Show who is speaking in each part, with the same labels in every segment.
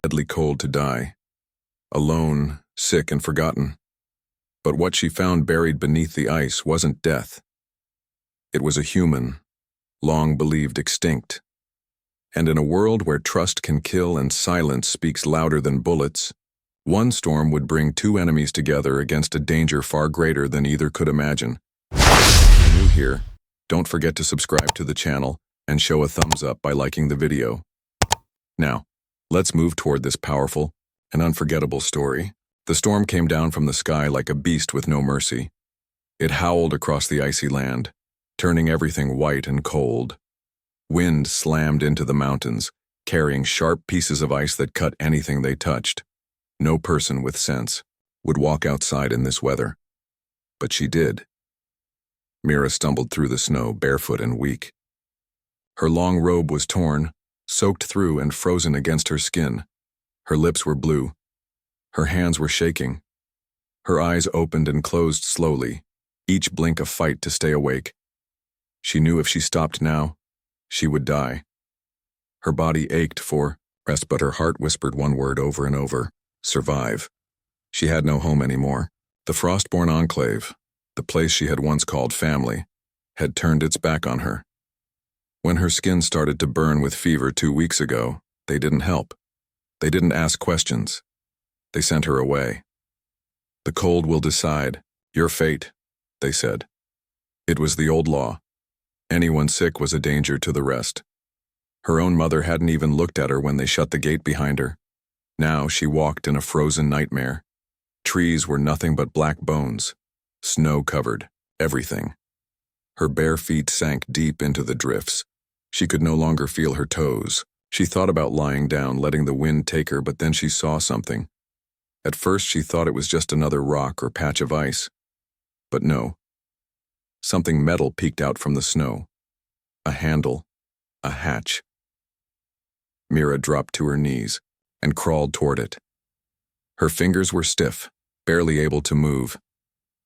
Speaker 1: deadly cold to die. Alone, sick and forgotten. But what she found buried beneath the ice wasn't death. It was a human, long believed extinct. And in a world where trust can kill and silence speaks louder than bullets, one storm would bring two enemies together against a danger far greater than either could imagine. If you're new here, don't forget to subscribe to the channel and show a thumbs up by liking the video. Now, let's move toward this powerful and unforgettable story. The storm came down from the sky like a beast with no mercy. It howled across the icy land, turning everything white and cold. Wind slammed into the mountains, carrying sharp pieces of ice that cut anything they touched. No person with sense would walk outside in this weather. But she did. Mira stumbled through the snow, barefoot and weak. Her long robe was torn, soaked through and frozen against her skin. Her lips were blue. Her hands were shaking. Her eyes opened and closed slowly, each blink a fight to stay awake. She knew if she stopped now, she would die. Her body ached for rest, but her heart whispered one word over and over: survive. She had no home anymore. The Frostborn Enclave, the place she had once called family, had turned its back on her. When her skin started to burn with fever 2 weeks ago, they didn't help. They didn't ask questions. They sent her away. The cold will decide. Your fate, they said. It was the old law. Anyone sick was a danger to the rest. Her own mother hadn't even looked at her when they shut the gate behind her. Now she walked in a frozen nightmare. Trees were nothing but black bones. Snow covered everything. Her bare feet sank deep into the drifts. She could no longer feel her toes. She thought about lying down, letting the wind take her, but then she saw something. At first she thought it was just another rock or patch of ice. But no. Something metal peeked out from the snow. A handle. A hatch. Mira dropped to her knees and crawled toward it. Her fingers were stiff, barely able to move.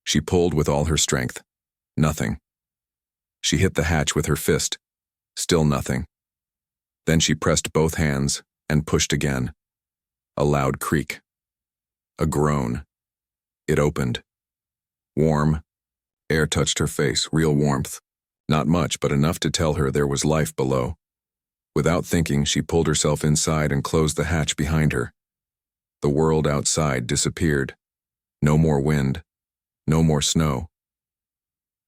Speaker 1: She pulled with all her strength. Nothing. She hit the hatch with her fist. Still nothing. Then she pressed both hands and pushed again. A loud creak. A groan. It opened. Warm. Air touched her face, real warmth. Not much, but enough to tell her there was life below. Without thinking, she pulled herself inside and closed the hatch behind her. The world outside disappeared. No more wind. No more snow.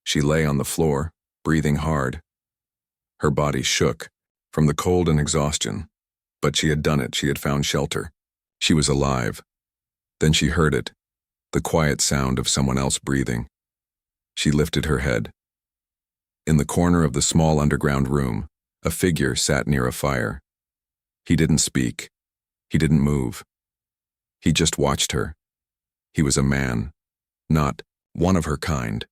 Speaker 1: She lay on the floor, breathing hard. Her body shook from the cold and exhaustion. But she had done it. She had found shelter. She was alive. Then she heard it, the quiet sound of someone else breathing. She lifted her head. In the corner of the small underground room, a figure sat near a fire. He didn't speak. He didn't move. He just watched her. He was a man, not one of her kind.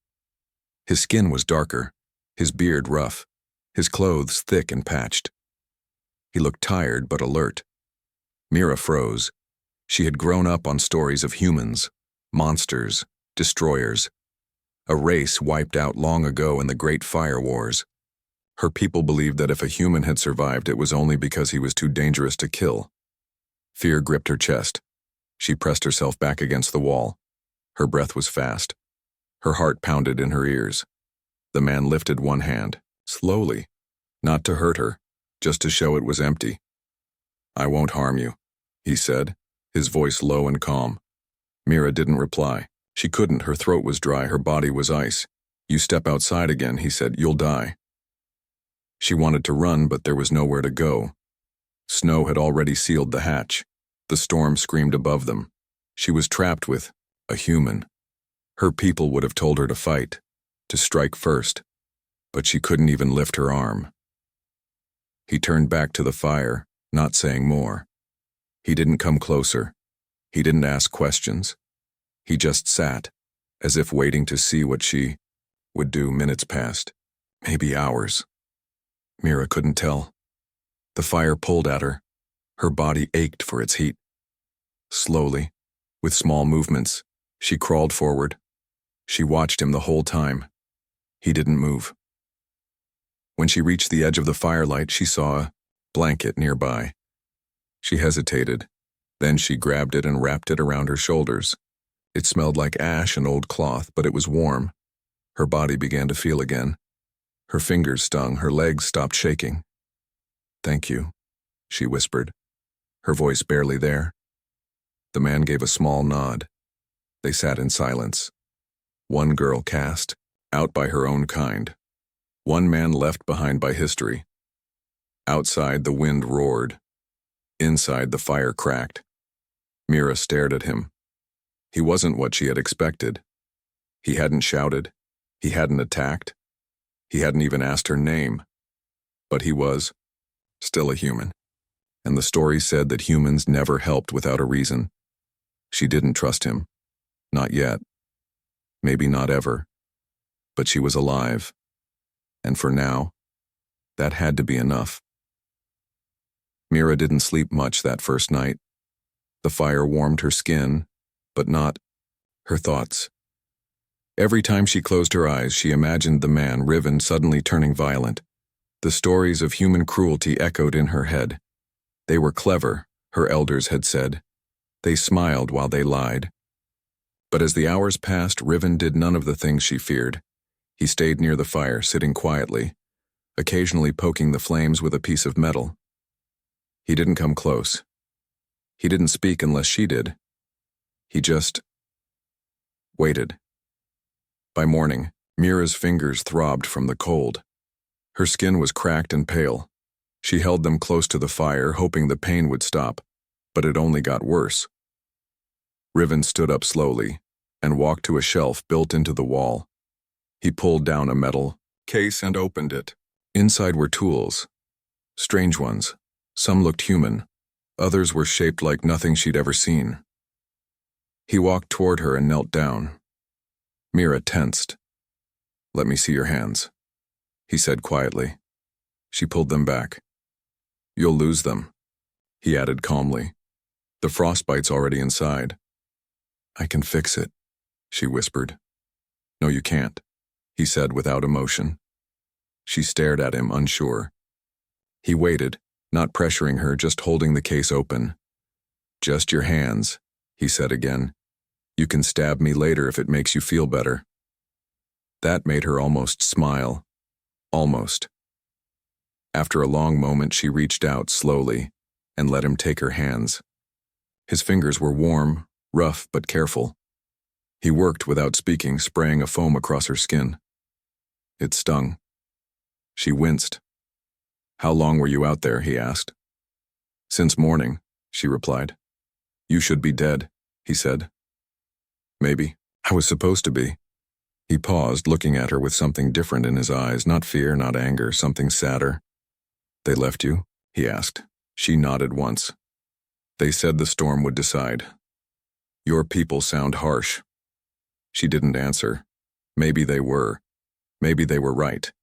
Speaker 1: His skin was darker, his beard rough, his clothes thick and patched. He looked tired but alert. Mira froze. She had grown up on stories of humans, monsters, destroyers. A race wiped out long ago in the Great Fire Wars. Her people believed that if a human had survived, it was only because he was too dangerous to kill. Fear gripped her chest. She pressed herself back against the wall. Her breath was fast. Her heart pounded in her ears. The man lifted one hand, slowly, not to hurt her, just to show it was empty. "I won't harm you," he said, his voice low and calm. Mira didn't reply. She couldn't. Her throat was dry. Her body was ice. "You step outside again," he said, "you'll die." She wanted to run, but there was nowhere to go. Snow had already sealed the hatch. The storm screamed above them. She was trapped with a human. Her people would have told her to fight, to strike first, but she couldn't even lift her arm. He turned back to the fire, not saying more. He didn't come closer. He didn't ask questions. He just sat, as if waiting to see what she would do. Minutes passed, maybe hours. Mira couldn't tell. The fire pulled at her. Her body ached for its heat. Slowly, with small movements, she crawled forward. She watched him the whole time. He didn't move. When she reached the edge of the firelight, she saw a blanket nearby. She hesitated, Then she grabbed it and wrapped it around her shoulders. It smelled like ash and old cloth, but it was warm. Her body began to feel again. Her fingers stung, her legs stopped shaking. "Thank you," she whispered, her voice barely there. The man gave a small nod. They sat in silence. One girl cast, out by her own kind. One man left behind by history. Outside, the wind roared. Inside, the fire cracked. Mira stared at him. He wasn't what she had expected. He hadn't shouted. He hadn't attacked. He hadn't even asked her name. But he was still a human. And the story said that humans never helped without a reason. She didn't trust him. Not yet. Maybe not ever. But she was alive. And for now, that had to be enough. Mira didn't sleep much that first night. The fire warmed her skin, but not her thoughts. Every time she closed her eyes, she imagined the man, Riven, suddenly turning violent. The stories of human cruelty echoed in her head. They were clever, her elders had said. They smiled while they lied. But as the hours passed, Riven did none of the things she feared. He stayed near the fire, sitting quietly, occasionally poking the flames with a piece of metal. He didn't come close. He didn't speak unless she did. He just waited. By morning, Mira's fingers throbbed from the cold. Her skin was cracked and pale. She held them close to the fire, hoping the pain would stop, but it only got worse. Riven stood up slowly and walked to a shelf built into the wall. He pulled down a metal case and opened it. Inside were tools. Strange ones. Some looked human. Others were shaped like nothing she'd ever seen. He walked toward her and knelt down. Mira tensed. "Let me see your hands," he said quietly. She pulled them back. "You'll lose them," he added calmly. "The frostbite's already inside." "I can fix it," she whispered. "No, you can't," he said without emotion. She stared at him, unsure. He waited, not pressuring her, just holding the case open. "Just your hands," he said again. "You can stab me later if it makes you feel better." That made her almost smile. Almost. After a long moment, she reached out slowly and let him take her hands. His fingers were warm, rough but careful. He worked without speaking, spraying a foam across her skin. It stung. She winced. "How long were you out there?" he asked. "Since morning," she replied. "You should be dead," he said. "Maybe. I was supposed to be." He paused, looking at her with something different in his eyes, not fear, not anger, something sadder. "They left you?" he asked. She nodded once. "They said the storm would decide." "Your people sound harsh." She didn't answer. Maybe they were. Maybe they were right.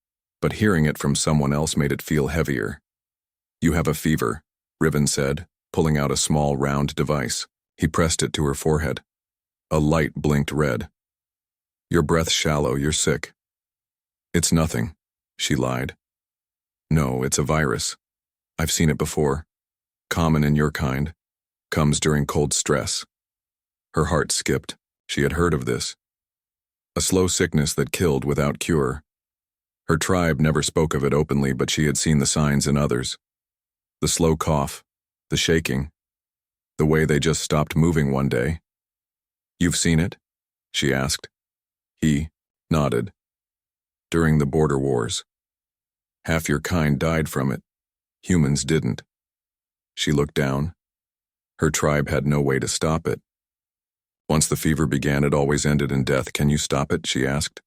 Speaker 1: But hearing it from someone else made it feel heavier. "You have a fever," Riven said, pulling out a small round device. He pressed it to her forehead. A light blinked red. "Your breath's shallow, you're sick." "It's nothing," she lied. "No, it's a virus. I've seen it before. Common in your kind. Comes during cold stress." Her heart skipped. She had heard of this. A slow sickness that killed without cure. Her tribe never spoke of it openly, but she had seen the signs in others. The slow cough, the shaking, the way they just stopped moving one day. "You've seen it?" she asked. He nodded. "During the border wars. Half your kind died from it. Humans didn't." She looked down. Her tribe had no way to stop it. "Once the fever began, it always ended in death. Can you stop it?" she asked.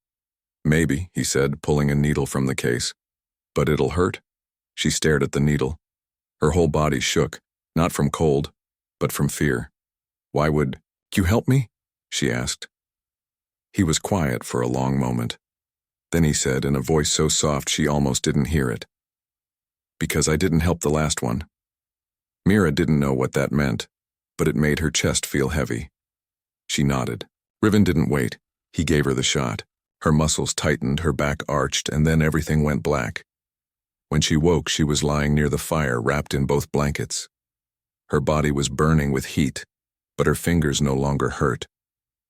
Speaker 1: "Maybe," he said, pulling a needle from the case. "But it'll hurt." She stared at the needle. Her whole body shook, not from cold, but from fear. "Why would you help me?" she asked. He was quiet for a long moment. Then he said, in a voice so soft she almost didn't hear it, "Because I didn't help the last one." Mira didn't know what that meant, but it made her chest feel heavy. She nodded. Riven didn't wait. He gave her the shot. Her muscles tightened, her back arched, and then everything went black. When she woke, she was lying near the fire, wrapped in both blankets. Her body was burning with heat, but her fingers no longer hurt.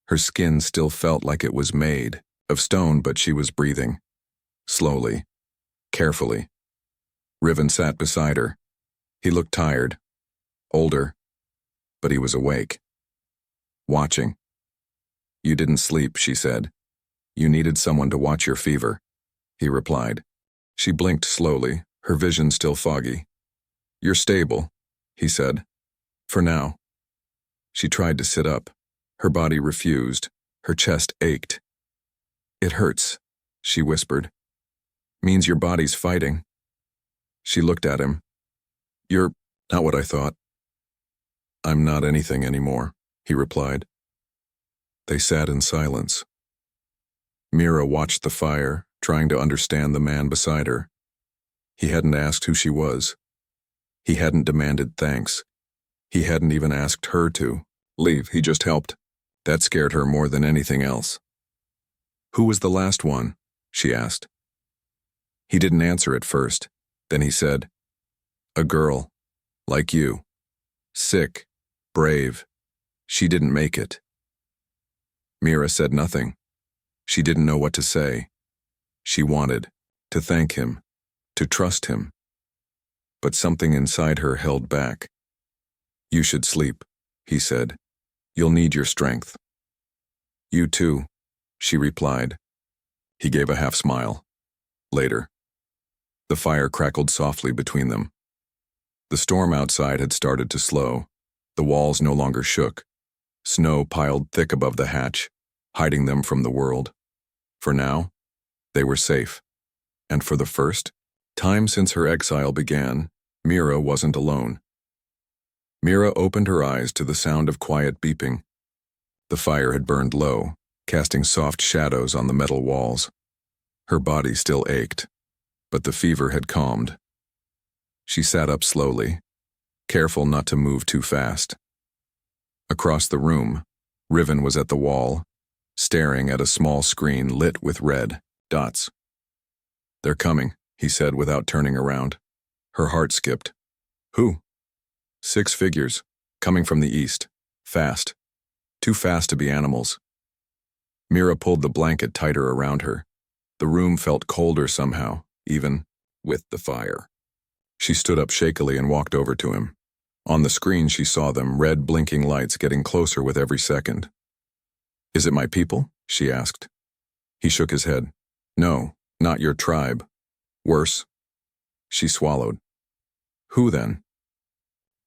Speaker 1: Her skin still felt like it was made of stone, but she was breathing. Slowly, carefully. Riven sat beside her. He looked tired, older, but he was awake. Watching. "You didn't sleep," she said. "You needed someone to watch your fever," he replied. She blinked slowly, her vision still foggy. "You're stable," he said. "For now." She tried to sit up. Her body refused. Her chest ached. "It hurts," she whispered. "Means your body's fighting." She looked at him. "You're not what I thought." "I'm not anything anymore," he replied. They sat in silence. Mira watched the fire, trying to understand the man beside her. He hadn't asked who she was. He hadn't demanded thanks. He hadn't even asked her to leave. He just helped. That scared her more than anything else. "Who was the last one?" she asked. He didn't answer at first. Then he said, "A girl, like you. Sick, brave. She didn't make it." Mira said nothing. She didn't know what to say. She wanted to thank him, to trust him. But something inside her held back. "You should sleep," he said. "You'll need your strength." "You too," she replied. He gave a half smile. Later. The fire crackled softly between them. The storm outside had started to slow. The walls no longer shook. Snow piled thick above the hatch, hiding them from the world. For now, they were safe. And for the first time since her exile began, Mira wasn't alone. Mira opened her eyes to the sound of quiet beeping. The fire had burned low, casting soft shadows on the metal walls. Her body still ached, but the fever had calmed. She sat up slowly, careful not to move too fast. Across the room, Riven was at the wall, staring at a small screen lit with red dots. "They're coming," he said without turning around. Her heart skipped. "Who?" "6 figures, coming from the east. Fast. Too fast to be animals." Mira pulled the blanket tighter around her. The room felt colder somehow, even with the fire. She stood up shakily and walked over to him. On the screen she saw them, red blinking lights getting closer with every second. "Is it my people?" she asked. He shook his head. "No, not your tribe. Worse." She swallowed. "Who then?"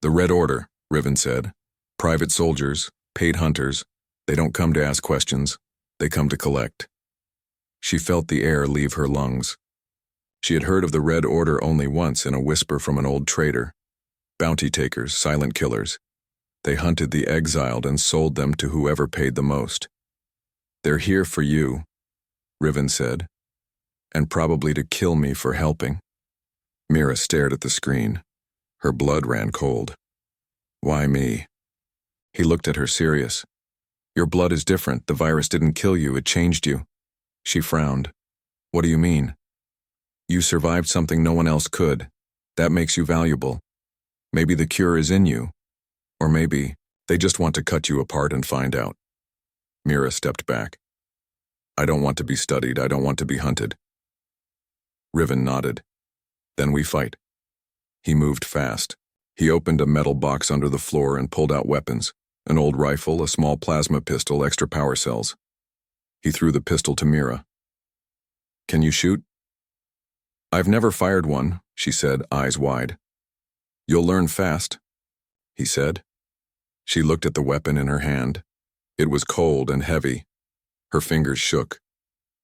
Speaker 1: "The Red Order," Riven said. "Private soldiers, paid hunters. They don't come to ask questions. They come to collect." She felt the air leave her lungs. She had heard of the Red Order only once in a whisper from an old trader. Bounty takers, silent killers. They hunted the exiled and sold them to whoever paid the most. "They're here for you," Riven said, "and probably to kill me for helping." Mira stared at the screen. Her blood ran cold. "Why me?" He looked at her serious. "Your blood is different. The virus didn't kill you, it changed you." She frowned. "What do you mean?" "You survived something no one else could. That makes you valuable. Maybe the cure is in you. Or maybe they just want to cut you apart and find out." Mira stepped back. "I don't want to be studied. I don't want to be hunted." Riven nodded. "Then we fight." He moved fast. He opened a metal box under the floor and pulled out weapons. An old rifle, a small plasma pistol, extra power cells. He threw the pistol to Mira. "Can you shoot?" "I've never fired one," she said, eyes wide. "You'll learn fast," he said. She looked at the weapon in her hand. It was cold and heavy. Her fingers shook.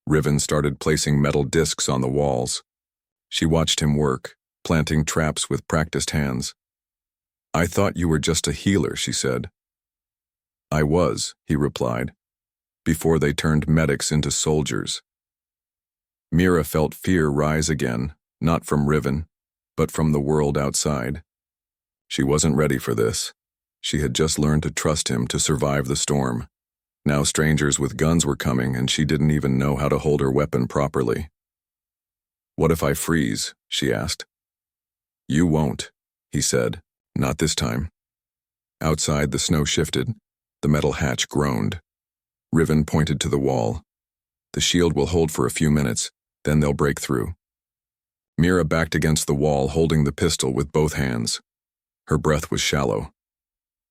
Speaker 1: Riven started placing metal discs on the walls. She watched him work, planting traps with practiced hands. "I thought you were just a healer," she said. "I was," he replied, "before they turned medics into soldiers." Mira felt fear rise again, not from Riven, but from the world outside. She wasn't ready for this. She had just learned to trust him to survive the storm. Now strangers with guns were coming, and she didn't even know how to hold her weapon properly. "What if I freeze?" she asked. "You won't," he said. "Not this time." Outside, the snow shifted. The metal hatch groaned. Riven pointed to the wall. The shield will hold for a few minutes, then they'll break through. Mira backed against the wall, holding the pistol with both hands. Her breath was shallow.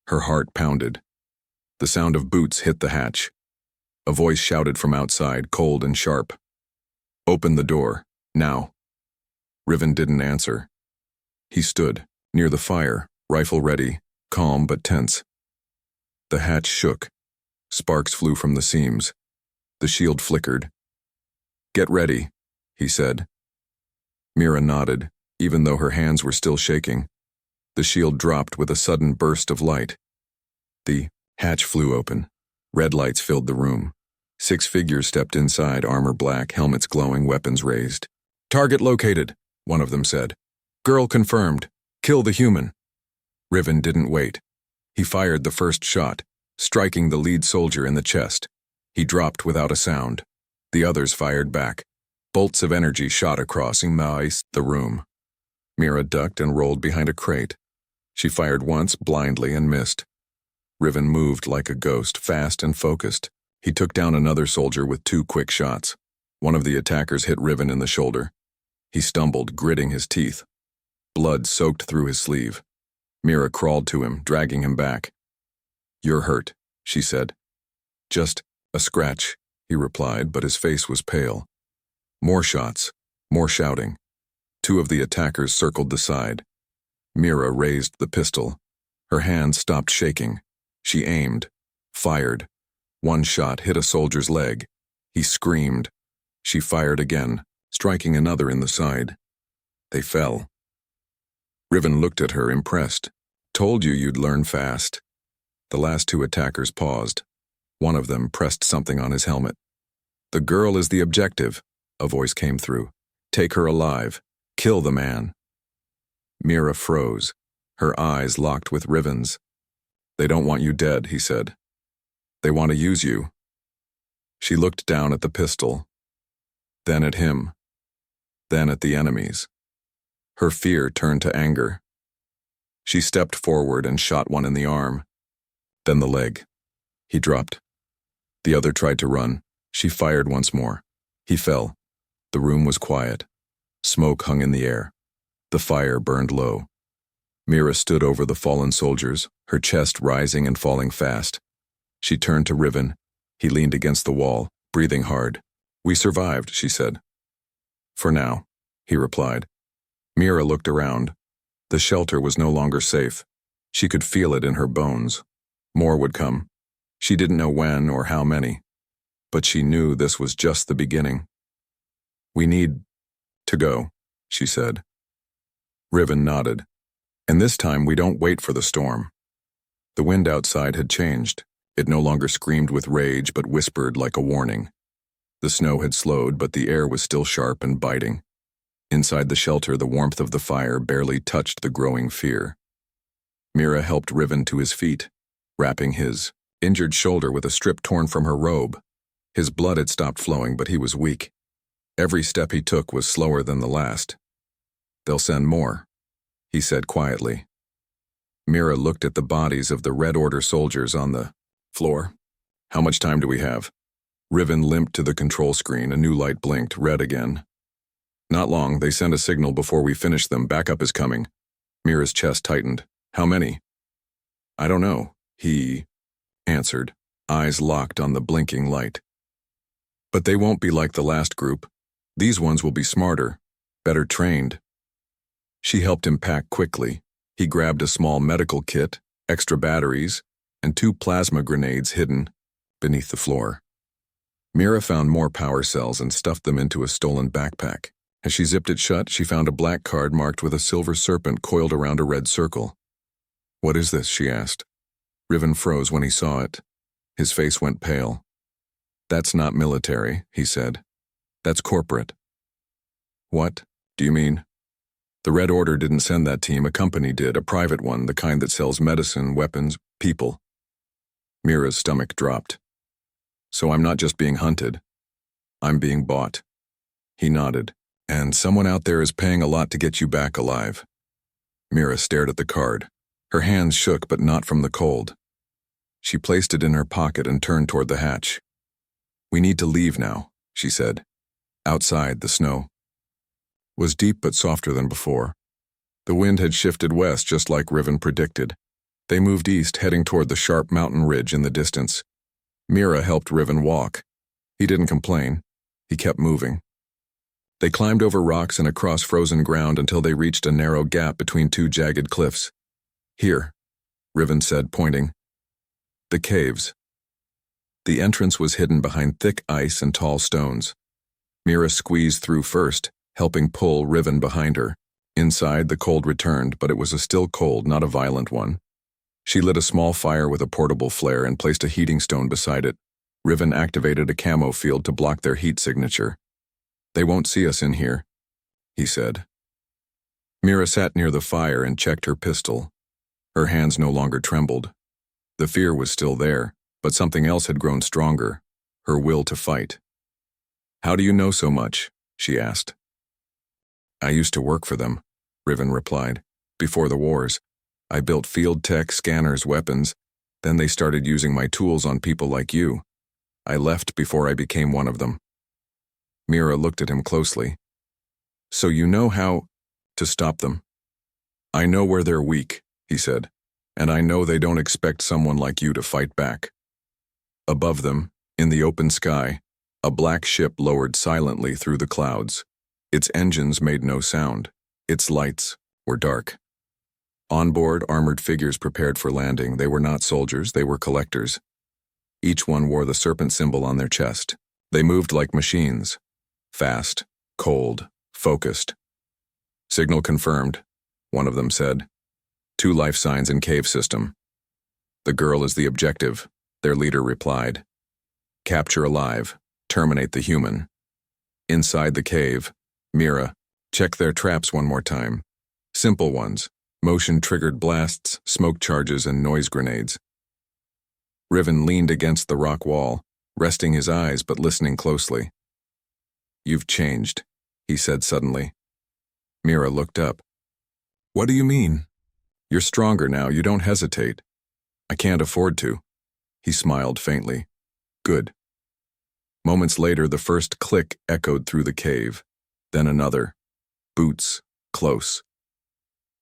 Speaker 1: Her heart pounded. The sound of boots hit the hatch. A voice shouted from outside, cold and sharp. "Open the door, now." Riven didn't answer. He stood, near the fire, rifle ready, calm but tense. The hatch shook. Sparks flew from the seams. The shield flickered. "Get ready," he said. Mira nodded, even though her hands were still shaking. The shield dropped with a sudden burst of light. The hatch flew open. Red lights filled the room. 6 figures stepped inside, armor black, helmets glowing, weapons raised. "Target located," one of them said. "Girl confirmed. Kill the human." Riven didn't wait. He fired the first shot, striking the lead soldier in the chest. He dropped without a sound. The others fired back. Bolts of energy shot across the room. Mira ducked and rolled behind a crate. She fired once, blindly, and missed. Riven moved like a ghost, fast and focused. He took down another soldier with 2 quick shots. One of the attackers hit Riven in the shoulder. He stumbled, gritting his teeth. Blood soaked through his sleeve. Mira crawled to him, dragging him back. "You're hurt," she said. "Just a scratch," he replied, but his face was pale. More shots, more shouting. 2 of the attackers circled the side. Mira raised the pistol. Her hand stopped shaking. She aimed, fired. One shot hit a soldier's leg. He screamed. She fired again, striking another in the side. They fell. Riven looked at her, impressed. "Told you you'd learn fast." The last 2 attackers paused. One of them pressed something on his helmet. "The girl is the objective," a voice came through. "Take her alive. Kill the man." Mira froze. Her eyes locked with Riven's. "They don't want you dead," he said. "They want to use you." She looked down at the pistol, then at him, then at the enemies. Her fear turned to anger. She stepped forward and shot one in the arm, then the leg. He dropped. The other tried to run. She fired once more. He fell. The room was quiet. Smoke hung in the air. The fire burned low. Mira stood over the fallen soldiers, her chest rising and falling fast. She turned to Riven. He leaned against the wall, breathing hard. "We survived," she said. "For now," he replied. Mira looked around. The shelter was no longer safe. She could feel it in her bones. More would come. She didn't know when or how many. But she knew this was just the beginning. "We need to go," she said. Riven nodded. "And this time we don't wait for the storm." The wind outside had changed. It no longer screamed with rage but whispered like a warning. The snow had slowed, but the air was still sharp and biting. Inside the shelter, the warmth of the fire barely touched the growing fear. Mira helped Riven to his feet, wrapping his injured shoulder with a strip torn from her robe. His blood had stopped flowing, but he was weak. Every step he took was slower than the last. "They'll send more," he said quietly. Mira looked at the bodies of the Red Order soldiers on the floor. "How much time do we have?" Riven limped to the control screen. A new light blinked, red again. "Not long. They send a signal before we finish them. Backup is coming." Mira's chest tightened. "How many?" "I don't know," he answered, eyes locked on the blinking light. "But they won't be like the last group. These ones will be smarter, better trained." She helped him pack quickly. He grabbed a small medical kit, extra batteries, and 2 plasma grenades hidden beneath the floor. Mira found more power cells and stuffed them into a stolen backpack. As she zipped it shut, she found a black card marked with a silver serpent coiled around a red circle. "What is this?" she asked. Riven froze when he saw it. His face went pale. "That's not military," he said. "That's corporate." "What do you mean?" "The Red Order didn't send that team. A company did, a private one, the kind that sells medicine, weapons, people." Mira's stomach dropped. "So I'm not just being hunted. I'm being bought." He nodded. "And someone out there is paying a lot to get you back alive." Mira stared at the card. Her hands shook, but not from the cold. She placed it in her pocket and turned toward the hatch. "We need to leave now," she said. Outside, the snow was deep but softer than before. The wind had shifted west just like Riven predicted. They moved east, heading toward the sharp mountain ridge in the distance. Mira helped Riven walk. He didn't complain. He kept moving. They climbed over rocks and across frozen ground until they reached a narrow gap between two jagged cliffs. "Here," Riven said, pointing. The caves. The entrance was hidden behind thick ice and tall stones. Mira squeezed through first, helping pull Riven behind her. Inside, the cold returned, but it was a still cold, not a violent one. She lit a small fire with a portable flare and placed a heating stone beside it. Riven activated a camo field to block their heat signature. "They won't see us in here," he said. Mira sat near the fire and checked her pistol. Her hands no longer trembled. The fear was still there, but something else had grown stronger, her will to fight. "How do you know so much?" she asked. "I used to work for them," Riven replied. "Before the wars. I built field tech, scanners, weapons. Then they started using my tools on people like you. I left before I became one of them." Mira looked at him closely. "So you know how to stop them?" "I know where they're weak," he said, "and I know they don't expect someone like you to fight back." Above them, in the open sky, a black ship lowered silently through the clouds. Its engines made no sound. Its lights were dark. On board, armored figures prepared for landing. They were not soldiers, they were collectors. Each one wore the serpent symbol on their chest. They moved like machines. Fast, cold, focused. "Signal confirmed," one of them said. "2 life signs in cave system. The girl is the objective," their leader replied. "Capture alive, terminate the human." Inside the cave, Mira, check their traps one more time. Simple ones, motion-triggered blasts, smoke charges, and noise grenades. Riven leaned against the rock wall, resting his eyes but listening closely. "You've changed," he said suddenly. Mira looked up. "What do you mean?" "You're stronger now, you don't hesitate." "I can't afford to." He smiled faintly. "Good." Moments later, the first click echoed through the cave. Then another. Boots, close.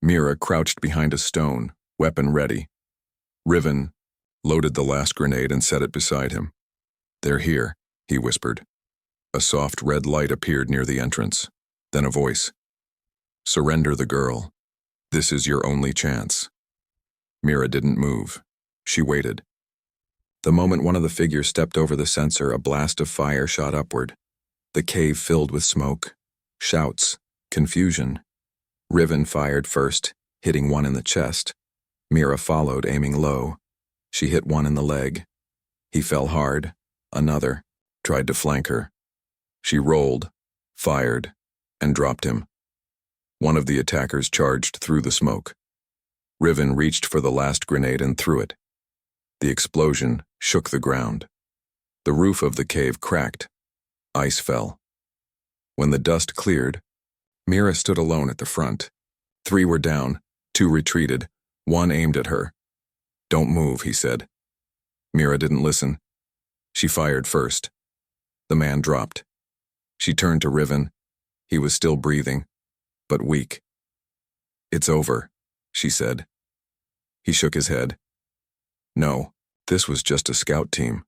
Speaker 1: Mira crouched behind a stone, weapon ready. Riven loaded the last grenade and set it beside him. "They're here," he whispered. A soft red light appeared near the entrance. Then a voice. "Surrender the girl. This is your only chance." Mira didn't move. She waited. The moment one of the figures stepped over the sensor, a blast of fire shot upward. The cave filled with smoke, shouts, confusion. Riven fired first, hitting one in the chest. Mira followed, aiming low. She hit one in the leg. He fell hard. Another tried to flank her. She rolled, fired, and dropped him. One of the attackers charged through the smoke. Riven reached for the last grenade and threw it. The explosion shook the ground. The roof of the cave cracked. Ice fell. When the dust cleared, Mira stood alone at the front. 3 were down, 2 retreated, 1 aimed at her. "Don't move," he said. Mira didn't listen. She fired first. The man dropped. She turned to Riven. He was still breathing, but weak. "It's over," she said. He shook his head. "No, this was just a scout team.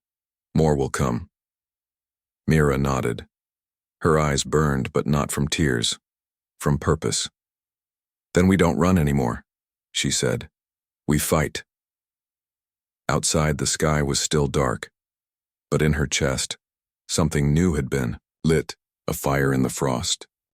Speaker 1: More will come." Mira nodded. Her eyes burned, but not from tears, from purpose. "Then we don't run anymore," she said. "We fight." Outside, the sky was still dark, but in her chest, something new had been lit, a fire in the frost.